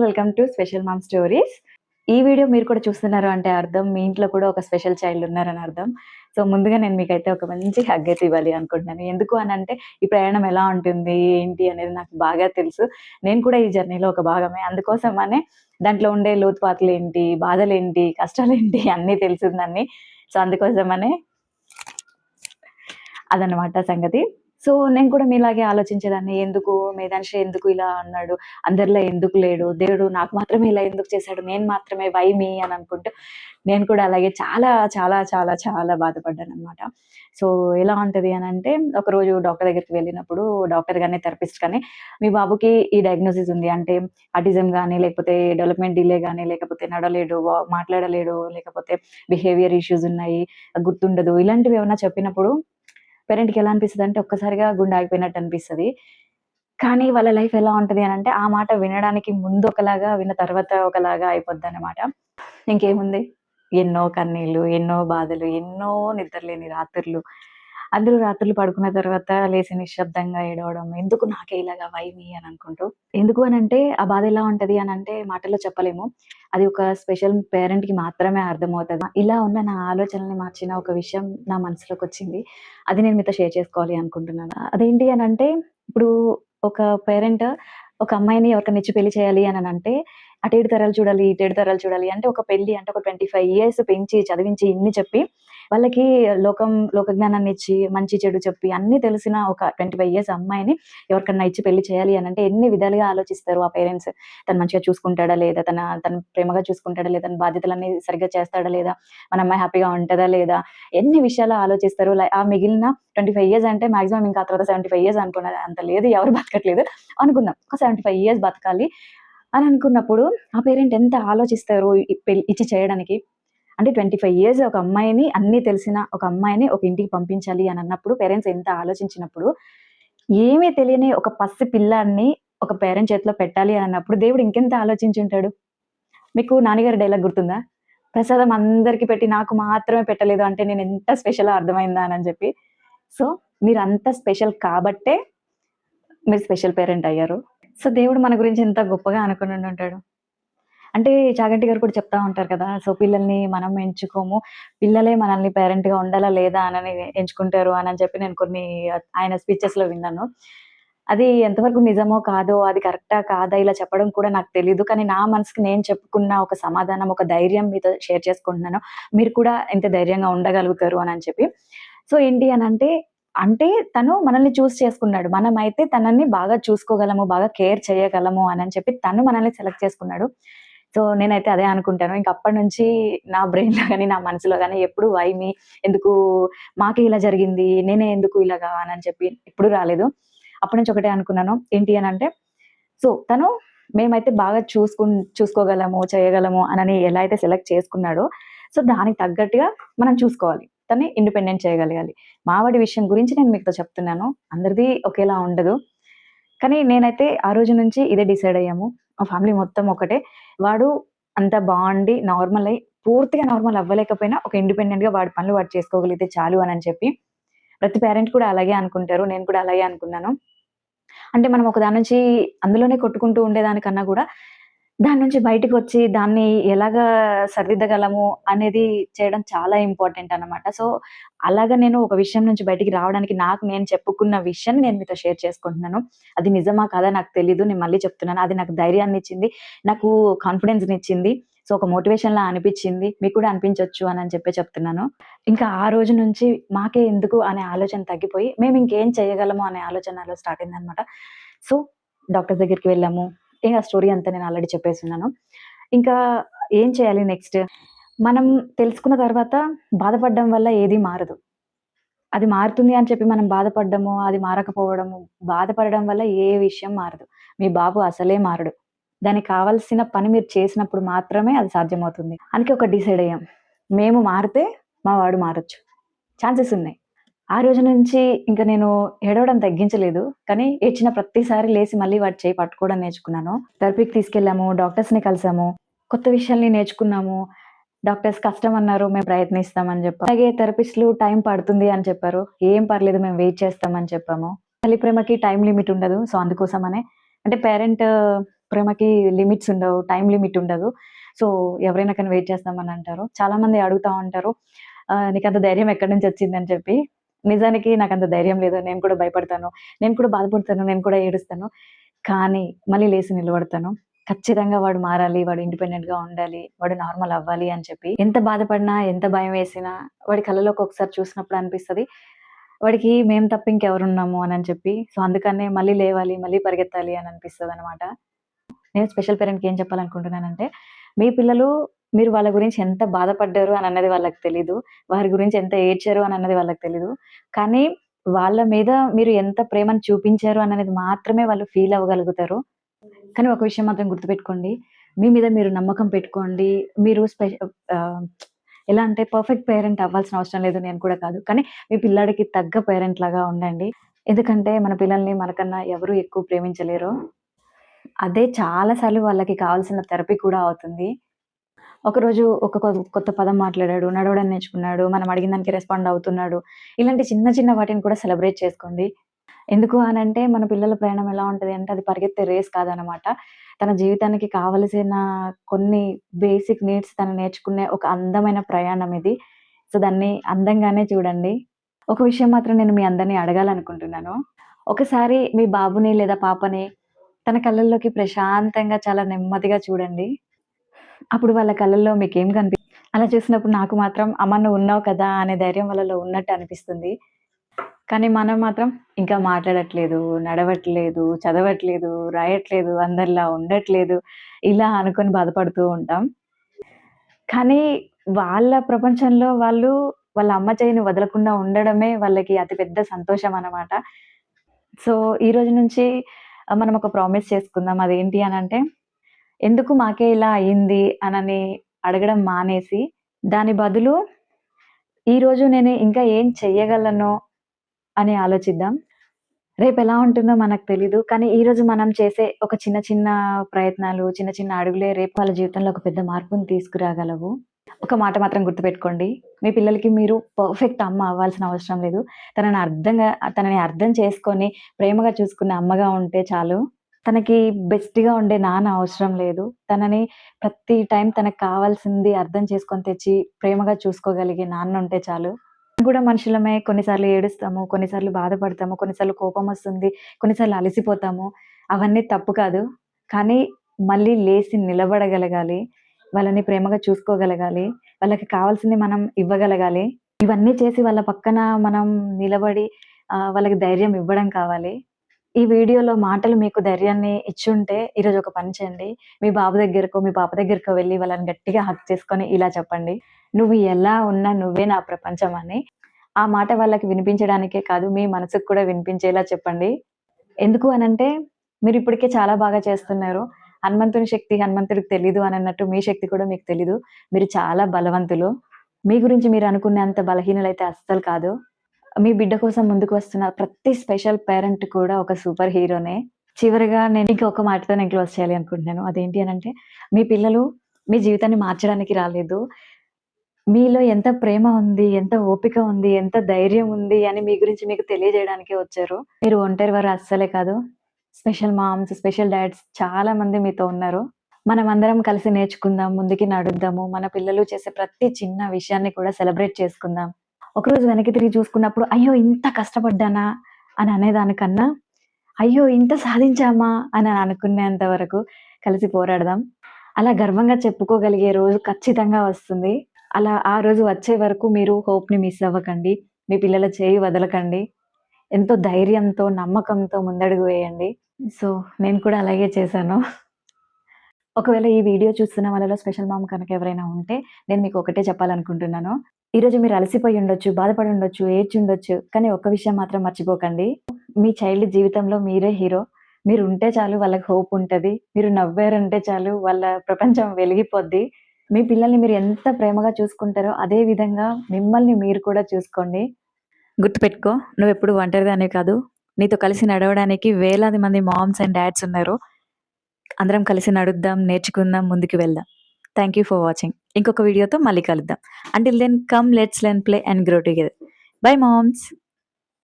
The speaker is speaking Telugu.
Welcome to special mom stories. ఈ వీడియో మీరు కూడా చూస్తున్నారు అంటే అర్థం మీ ఇంట్లో కూడా ఒక స్పెషల్ చైల్డ్ ఉన్నారని అర్థం. సో, ముందుగా నేను మీకైతే ఒక మంచి హగ్ అయితే ఇవ్వాలి అనుకుంటున్నాను. ఎందుకు అనంటే ఈ ప్రయాణం ఎలా ఉంటుంది, ఏంటి అనేది నాకు బాగా తెలుసు. నేను కూడా ఈ జర్నీలో ఒక భాగమే. అందుకోసమనే దాంట్లో ఉండే లోతుపాతులేంటి, బాధలేంటి, కష్టాలేంటి అన్నీ తెలిసిందన్నీ. సో, అందుకోసమనే అదనమాట సంగతి. సో, నేను కూడా మీలాగే ఆలోచించేదాన్ని. ఎందుకు మేధాంషి ఎందుకు ఇలా అన్నాడు? అందరిలా ఎందుకు లేడు? దేవుడు నాకు మాత్రమే ఇలా ఎందుకు చేశాడు? నేను మాత్రమే వై మీ అని అనుకుంటూ నేను కూడా అలాగే చాలా, చాలా, చాలా, చాలా బాధపడ్డాననమాట. సో, ఎలా ఉంటది అనంటే ఒకరోజు డాక్టర్ దగ్గరికి వెళ్ళినప్పుడు డాక్టర్ గాని, థెరపిస్ట్ గాని మీ బాబుకి ఈ డయాగ్నోసిస్ ఉంది. అంటే ఆటిజం గాని, లేకపోతే డెవలప్‌మెంట్ డిలే గాని, లేకపోతే నడవలేడు, మాట్లాడలేడు, లేకపోతే బిహేవియర్ ఇష్యూస్ ఉన్నాయి, గుర్తుండదు ఇలాంటివి ఏమన్నా చెప్పినప్పుడు పేరెంట్‌కి ఎలా అనిపిస్తదంటే ఒక్కసారిగా గుండె ఆగిపోయినట్టు అనిపిస్తది. కానీ వాళ్ళ లైఫ్ ఎలా ఉంటది అనంటే ఆ మాట వినడానికి ముందు ఒకలాగా, విన్న తర్వాత ఒకలాగా అయిపోద్దనమాట. ఇంకేముంది ఎన్నో కన్నీళ్ళు, ఎన్నో బాధలు, ఎన్నో నిద్రలేని రాత్రులు. అందరూ రాత్రులు పడుకున్న తర్వాత లేసి నిశ్శబ్దంగా ఏడవడం. ఎందుకు నాకే ఇలాగా వై మీ అని అనుకుంటూ. ఎందుకు అనంటే ఆ బాధ ఎలా ఉంటది అనంటే మాటల్లో చెప్పలేము. అది ఒక స్పెషల్ పేరెంట్‌కి మాత్రమే అర్థమవుతది. ఇలా ఉన్న నా ఆలోచనల్ని మార్చిన ఒక విషయం నా మనసులోకొచ్చింది. అది నేను మీతో షేర్ చేసుకోవాలి అనుకుంటున్నాను. అదేంటి అనంటే ఇప్పుడు ఒక పేరెంట్ ఒక అమ్మాయిని ఎవరికన్నా ఇచ్చి పెళ్లి చేయాలి అనంటే అటు 7 తరాలు చూడాలి, ఇటు 7 తరాలు చూడాలి. అంటే ఒక పెళ్లి అంటే ఒక 25 ఇయర్స్ పెంచి, చదివించి, ఇన్ని చెప్పి వాళ్ళకి లోక జ్ఞానాన్ని ఇచ్చి, మంచి చెడు చెప్పి అన్నీ తెలిసిన ఒక 25 ఇయర్స్ అమ్మాయిని ఎవరికన్నా ఇచ్చి పెళ్లి చేయాలి అనంటే ఎన్ని విధాలుగా ఆలోచిస్తారు ఆ పేరెంట్స్. తను మంచిగా చూసుకుంటాడా లేదా? తను ప్రేమగా చూసుకుంటాడా లేదా? తన బాధ్యతలన్నీ సరిగ్గా చేస్తాడా లేదా? మన అమ్మాయి హ్యాపీగా ఉంటదా లేదా? ఎన్ని విషయాలు ఆలోచిస్తారు. ఆ మిగిలిన 25 ఇయర్స్ అంటే మాక్సిమం ఇంకా ఆ తర్వాత 75 ఇయర్స్ అనుకున్నది. అంత లేదు ఎవరు బతకట్లేదు అనుకుందాం. ఒక 75 ఇయర్స్ బతకాలి అని అనుకున్నప్పుడు ఆ పేరెంట్ ఎంత ఆలోచిస్తారు ఇచ్చి చేయడానికి. అంటే 25 ఇయర్స్ ఒక అమ్మాయిని అన్నీ తెలిసిన ఒక అమ్మాయిని ఒక ఇంటికి పంపించాలి అని అన్నప్పుడు పేరెంట్స్ ఎంత ఆలోచించినప్పుడు, ఏమీ తెలియని ఒక పసి పిల్లాడిని ఒక పేరెంట్ చేతిలో పెట్టాలి అని అన్నప్పుడు దేవుడు ఇంకెంత ఆలోచించుంటాడు. మీకు నాన్నగారి డైలాగ్ గుర్తుందా? ప్రసాదం అందరికి పెట్టి నాకు మాత్రమే పెట్టలేదు అంటే నేను ఎంత స్పెషలో అర్థమైందా అని చెప్పి. సో, మీరంత స్పెషల్ కాబట్టే మీరు స్పెషల్ పేరెంట్ అయ్యారు. సో, దేవుడు మన గురించి ఎంత గొప్పగా అనుకునుండుంటాడు. అంటే చాగంటి గారు కూడా చెప్తా ఉంటారు కదా! సో, పిల్లల్ని మనం ఎంచుకోము. పిల్లలే మనల్ని పేరెంట్‌గా ఉండాలా లేదా అనని ఎంచుకుంటారు అనని చెప్పి నేను కొన్ని ఆయన స్పీచెస్‌లో విన్నాను. అది ఎంతవరకు నిజమో కాదో, అది కరెక్టా కాదా ఇలా చెప్పడం కూడా నాకు తెలీదు. కానీ నా మనసుకి నేను చెప్పుకున్న ఒక సమాధానం, ఒక ధైర్యం మీతో షేర్ చేసుకుంటున్నాను. మీరు కూడా ఇంత ధైర్యంగా ఉండగలుగుతారు అనని చెప్పి. సో, ఏంటి అనంటే అంటే తను మనల్ని చేసుకున్నాడు. మనమైతే తనని బాగా చూసుకోగలము, బాగా కేర్ చేయగలము అనని చెప్పి తను మనల్ని సెలెక్ట్ చేసుకున్నాడు. సో, నేనైతే అదే అనుకుంటాను. ఇంక అప్పటినుంచి నా బ్రెయిన్‌లో గాని, నా మనసులో గాని ఎప్పుడు వై మీ? ఎందుకు మాకే ఇలా జరిగింది? నేనే ఎందుకు ఇలాగా అనని చెప్పి ఎప్పుడు రాలేదు. అప్పటి నుంచి ఒకటే అనుకున్నాను. ఏంటి అనంటే సో, తను మేమైతే బాగా చూసుకోగలము, చేయగలము అనని ఎలా అయితే సెలెక్ట్ చేసుకున్నాడో, సో, దానికి తగ్గట్టుగా మనం చూసుకోవాలి. తనని ఇండిపెండెంట్ చేయగలగాలి. మావాడి విషయం గురించి నేను మీతో చెప్తున్నాను. అందరిది ఒకేలా ఉండదు. కానీ నేనైతే ఆ రోజు నుంచి ఇదే డిసైడ్ అయ్యాము. మా ఫ్యామిలీ మొత్తం ఒకటే. వాడు అంతా బావుండి నార్మల్ అయ్యి పూర్తిగా నార్మల్ అవ్వలేకపోయినా ఒక ఇండిపెండెంట్‌గా వాడి పనులు వాడు చేసుకోగలిగితే చాలు అనని చెప్పి ప్రతి పేరెంట్ కూడా అలాగే అనుకుంటారు. నేను కూడా అలాగే అనుకున్నాను. అంటే మనం ఒక దాని నుంచి అందులోనే కొట్టుకుంటూ ఉండేదానికన్నా గూడా, దాని నుంచి బయటికొచ్చి దాన్ని ఎలాగా సరిదిద్దగలము అనేది చేయడం చాలా ఇంపార్టెంట్ అన్నమాట. సో, అలాగా నేను ఒక విషయం నుంచి బయటికి రావడానికి నాకు నేను చెప్పుకున్న విషయాన్ని నేను మీతో షేర్ చేసుకుంటున్నాను. అది నిజమా కాదా నాకు తెలీదు. నేను మళ్ళీ చెప్తున్నాను. అది నాకు ధైర్యాన్నిచ్చింది. నాకు కాన్ఫిడెన్స్‌నిచ్చింది. సో, ఒక మోటివేషన్‌లా అనిపిచ్చింది. మీకు కూడా అనిపించొచ్చు అనని చెప్పి చెప్తున్నాను. ఇంకా ఆ రోజు నుంచి మాకే ఎందుకు అనే ఆలోచన తగ్గిపోయి, మేమింకేం చేయగలము అనే ఆలోచన నాలో స్టార్ట్ అయిందనమాట. సో, డాక్టర్ దగ్గరికి వెళ్ళాము. ఇగ స్టోరీ అంతా నేను ఆల్రెడీ చెప్పేసున్నాను. ఇంకా ఏం చేయాలి నెక్స్ట్? మనం తెలుసుకున్న తర్వాత బాధపడడం వల్ల ఏది మారదు. అది మారుతుంది అని చెప్పి మనం బాధపడ్డము, అది మారకపోవడము, బాధపడడం వల్ల ఏ విషయం మారదు. మీ బాబు అసలే మారడు. దానికి కావాల్సిన పని మీరు చేసినప్పుడు మాత్రమే అది సాధ్యమవుతుంది. అందుకే ఒకటి డిసైడ్ అయ్యాం. మేము మారితే మా వాడు మారొచ్చు. ఛాన్సెస్ ఉన్నాయి. ఆ రోజు నుంచి ఇంక నేను ఏడవడం తగ్గించలేదు. కానీ ఏడ్చిన ప్రతిసారి లేసి మళ్ళీ వాడి చెయ్యి పట్టుకోవడం నేర్చుకున్నాను. థెరపీకి తీసుకెళ్ళాము. డాక్టర్స్‌ని కలిసాము. కొత్త విషయాల్ని నేర్చుకున్నాము. డాక్టర్స్ కష్టమన్నారు. మేము ప్రయత్నిస్తాం అని చెప్పాం. అలాగే థెరపిస్ట్‌లు టైం పడుతుంది అని చెప్పారు. ఏం పర్లేదు మేము వెయిట్ చేస్తాం అని చెప్పాము. తల్లి ప్రేమకి టైమ్ లిమిట్ ఉండదు. సో, అందుకోసమనే అంటే పేరెంట్ ప్రేమకి లిమిట్స్ ఉండవు. టైమ్ లిమిట్ ఉండదు. సో, ఎవరైనా కానీ వెయిట్ చేస్తామని అంటారు. చాలామంది అడుగుతా ఉంటారు. "నీకంత ధైర్యం ఎక్కడి నుంచి వచ్చిందని" చెప్పి. నిజానికి నాకంత ధైర్యం లేదు. నేను కూడా భయపడతాను. నేను కూడా బాధపడతాను. నేను కూడా ఏడుస్తాను. కానీ మళ్ళీ లేసి నిలబడతాను. ఖచ్చితంగా వాడు మారాలి. వాడు ఇండిపెండెంట్‌గా ఉండాలి. వాడు నార్మల్ అవ్వాలి అని చెప్పి. ఎంత బాధపడినా, ఎంత భయమేసినా వాడి కళ్ళలోకి ఒకసారి చూసినప్పుడు అనిపిస్తది. వాడికి మేము తప్ప ఇంకెవరున్నాము అనని చెప్పి. సో, అందుకనే మళ్ళీ లేవాలి, మళ్ళీ పరిగెత్తాలి అని అనిపిస్తదనమాట. నేను స్పెషల్ పేరెంట్‌కి ఏం చెప్పాలనుకుంటున్నానంటే, మీ పిల్లలు మీరు వాళ్ళ గురించి ఎంత బాధపడ్డారు అనన్నది వాళ్ళకి తెలీదు. వారి గురించి ఎంత ఏడ్చారు అనన్నది వాళ్ళకి తెలీదు. కానీ వాళ్ళ మీద మీరు ఎంత ప్రేమను చూపించారు అననేది మాత్రమే వాళ్ళు ఫీల్ అవ్వగలుగుతారు. కానీ ఒక విషయం మాత్రం గుర్తుపెట్టుకోండి. మీ మీద మీరు నమ్మకం పెట్టుకోండి. మీరు ఆహ్, ఎలా అంటే పర్ఫెక్ట్ పేరెంట్ అవ్వాల్సిన అవసరం లేదు. నేను కూడా కాదు. కానీ మీ పిల్లాడికి తగ్గ పేరెంట్ లాగా ఉండండి. ఎందుకంటే మన పిల్లల్ని మనకన్నా ఎవరు ఎక్కువ ప్రేమించలేరు. అదే చాలా సార్లు వాళ్ళకి కావాల్సిన థెరపీ కూడా అవుతుంది. ఒకరోజు ఒక కొత్త పదం మాట్లాడాడు, నడవడం నేర్చుకున్నాడు, మనం అడిగిన దానికి రెస్పాండ్ అవుతున్నాడు. ఇలాంటి చిన్న చిన్న వాటిని కూడా సెలబ్రేట్ చేసుకోండి. ఎందుకు అనంటే మన పిల్లల ప్రయాణం ఎలా ఉంటది అంటే అది పరిగెత్తే రేస్ కాదనమాట. తన జీవితానికి కావలసిన కొన్ని బేసిక్ నీడ్స్ తను నేర్చుకునే ఒక అందమైన ప్రయాణం ఇది. సో, దాన్ని అందంగానే చూడండి. ఒక విషయం మాత్రం నేను మీ అందరిని అడగాలనుకుంటున్నాను. ఒకసారి మీ బాబుని లేదా పాపని తన కళ్ళల్లోకి ప్రశాంతంగా చాలా నెమ్మదిగా చూడండి. అప్పుడు వాళ్ళ కళ్ళల్లో మీకేం అలా చూసినప్పుడు నాకు మాత్రం అమ్మ నువ్వున్నావు కదా! అనే ధైర్యం వాళ్ళలో ఉన్నట్టు అనిపిస్తుంది. కానీ మనం మాత్రం ఇంకా మాట్లాడట్లేదు, నడవట్లేదు, చదవట్లేదు, రాయట్లేదు, అందరిలా ఉండట్లేదు. ఇలా అనుకోని బాధపడుతూ ఉంటాం. కానీ వాళ్ళ ప్రపంచంలో వాళ్ళు వాళ్ళ అమ్మ చెయ్యిని వదలకుండా ఉండడమే వాళ్ళకి అతి పెద్ద సంతోషం అన్నమాట. సో, ఈరోజు నుంచి మనం ఒక ప్రామిస్ చేసుకుందాం. అదేంటి అనంటే, ఎందుకు మాకే ఇలా అయింది అనని అడగడం మానేసి, దాని బదులు ఈరోజు నేను ఇంకా ఏం చెయ్యగలను అని ఆలోచిద్దాం. రేపెలా ఉంటుందో మనకు తెలీదు. కానీ ఈరోజు మనం చేసే ఒక చిన్న చిన్న ప్రయత్నాలు, చిన్న చిన్న అడుగులే రేపు వాళ్ళ జీవితంలో ఒక పెద్ద మార్పుని తీసుకురాగలవు. ఒక మాట మాత్రం గుర్తుపెట్టుకోండి. మీ పిల్లలకి మీరు పర్ఫెక్ట్ అమ్మ అవ్వాల్సిన అవసరం లేదు. తనని అర్థం చేసుకొని ప్రేమగా చూసుకునే అమ్మగా ఉంటే చాలు. తనకి బెస్ట్‌గా ఉండే నాన్న అవసరం లేదు. తనని ప్రతి టైమ్ తనకు కావాల్సింది అర్థం చేసుకొని తెచ్చి ప్రేమగా చూసుకోగలిగే నాన్న ఉంటే చాలు. మనం కూడా మనుషులమే. కొన్నిసార్లు ఏడుస్తాము, కొన్నిసార్లు బాధపడతాము, కొన్నిసార్లు కోపమొస్తుంది, కొన్నిసార్లు అలసిపోతాము. అవన్నీ తప్పు కాదు. కానీ మళ్ళీ లేసి నిలబడగలగాలి. వాళ్ళని ప్రేమగా చూసుకోగలగాలి. వాళ్ళకి కావాల్సింది మనం ఇవ్వగలగాలి. ఇవన్నీ చేసి వాళ్ళ పక్కన మనం నిలబడి వాళ్ళకి ధైర్యం ఇవ్వడం కావాలి. ఈ వీడియోలో మాటలు మీకు ధైర్యాన్ని ఇచ్చుంటే ఈరోజు ఒక పని చేయండి. మీ బాబు దగ్గరకో, మీ పాప దగ్గరకో వెళ్లి వాళ్ళని గట్టిగా హగ్ చేసుకొని ఇలా చెప్పండి. "నువ్వు ఎలా ఉన్నా నువ్వే నా ప్రపంచం" అని. ఆ మాట వాళ్ళకి వినిపించడానికే కాదు, మీ మనసుకు కూడా వినిపించేలా చెప్పండి. ఎందుకు అనంటే మీరిప్పటికే చాలా బాగా చేస్తున్నారు. హనుమంతుని శక్తి హనుమంతుడికి తెలీదు అనన్నట్టు మీ శక్తి కూడా మీకు తెలీదు. మీరు చాలా బలవంతులు. మీ గురించి మీరు అనుకునేంత బలహీనులైతే అస్సలు కాదు. మీ బిడ్డ కోసం ముందుకు వస్తున్న ప్రతి స్పెషల్ పేరెంట్ కూడా ఒక సూపర్ హీరోనే. చివరగా నేను ఇంకొక మాటతో నేను క్లోజ్ చేయాలి అనుకుంటున్నాను. అదేంటి అనంటే, మీ పిల్లలు మీ జీవితాన్ని మార్చడానికి రాలేదు. మీలో ఎంత ప్రేమ ఉంది, ఎంత ఓపిక ఉంది, ఎంత ధైర్యం ఉంది అని మీ గురించి మీకు తెలియజేయడానికే వచ్చారు. మీరు ఒంటరివారు అస్సలే కాదు. స్పెషల్ మామ్స్, స్పెషల్ డాడ్స్ చాలా మంది మీతో ఉన్నారు. మనమందరం కలిసి నేర్చుకుందాం, ముందుకి నడుద్దాము. మన పిల్లలు చేసే ప్రతి చిన్న విషయాన్ని కూడా సెలబ్రేట్ చేసుకుందాం. ఒకరోజు వెనక్కి తిరిగి చూసుకున్నప్పుడు, అయ్యో! ఇంత కష్టపడ్డానా అని అనేదానికన్నా, అయ్యో! ఇంత సాధించామా అని అనుకునేంత వరకు కలిసి పోరాడదాం. అలా గర్వంగా చెప్పుకోగలిగే రోజు ఖచ్చితంగా వస్తుంది. అలా ఆ రోజు వచ్చే వరకు మీరు హోప్‌ని మిస్ అవ్వకండి. మీ పిల్లల చేయి వదలకండి. ఎంతో ధైర్యంతో, నమ్మకంతో ముందడుగు వేయండి. సో, నేను కూడా అలాగే చేశాను. ఒకవేళ ఈ వీడియో చూస్తున్న వాళ్ళలో స్పెషల్ మామ్ కనుక ఎవరైనా ఉంటే, నేను మీకు ఒకటే చెప్పాలనుకుంటున్నాను. ఈరోజు మీరు అలసిపోయి ఉండొచ్చు, బాధపడి ఉండొచ్చు, ఏడ్చుండొచ్చు. కానీ ఒక్క విషయం మాత్రం మర్చిపోకండి. మీ చైల్డ్ జీవితంలో మీరే హీరో. మీరుంటే చాలు వాళ్ళకి హోప్ ఉంటది. మీరు నవ్వారంటే చాలు వాళ్ళ ప్రపంచం వెలిగిపోద్ది. మీ పిల్లల్ని మీరు ఎంత ప్రేమగా చూసుకుంటారో, అదే విధంగా మిమ్మల్ని మీరు కూడా చూసుకోండి. గుర్తుపెట్టుకో నువ్వెప్పుడు ఒంటరిదానివి కాదు. నీతో కలిసి నడవడానికి వేలాది మంది మామ్స్ అండ్ డాడ్స్ ఉన్నారు. అందరం కలిసి నడుద్దాం, నేర్చుకుందాం, ముందుకు వెళ్దాం. Thank you for watching. ఇంకొక వీడియోతో మళ్ళీ కలుద్దాం. Until then come let's learn, play and grow together. Bye moms.